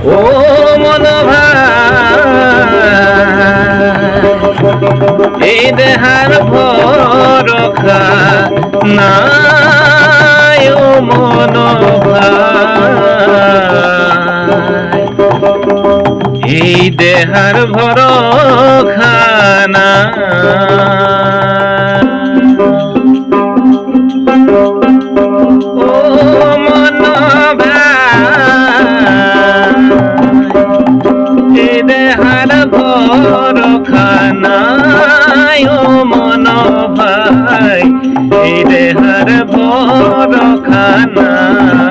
ও মন ভাই এই দেহার ভরসা নাই ও মন ভাই এই দেহার ভরসা নাই ও মন ভাই এই দেহার ভরসা নাই ও মন ভাই এই দেহার ভরসা নাই।